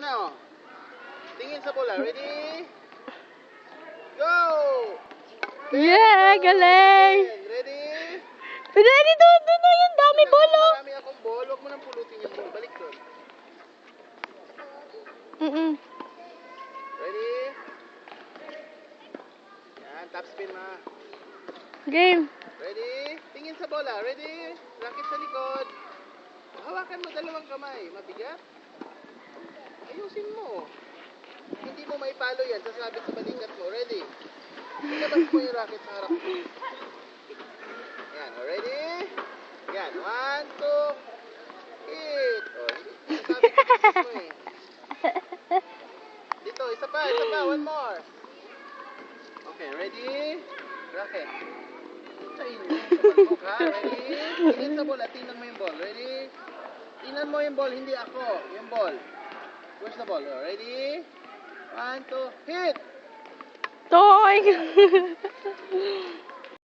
na, oh. Tingin sa bola. Ready? Go! Yeah, galing! Ready? Ready, doon na yan. Dami bolo. Marami akong ball. Huwag mo nang pulutin yung ball. Balik doon. Ready? Yan, top spin ma. Game. Ready? Tingin sa bola. Ready? Racket sa likod. Hawakan mo dalawang kamay. Mabigat? Ayusin mo. Hindi mo maipalo yan. Sasabit sa balikat mo. Ready? Ilabas mo yung racket sa harap mo. Yan. Ready? Yan. 1, 2, hit. Oh, sasabit sa balikat mo eh. Dito. Isa pa. One more. Okay. Ready? Racket. Sa inyo. Sabagok ha. Ready? Tingin sa bola. Tingnan mo yung ball. Ready? Tingnan mo yung ball. Hindi ako. Yung ball. Where's the ball? Ready? 1, 2, hit! Toy!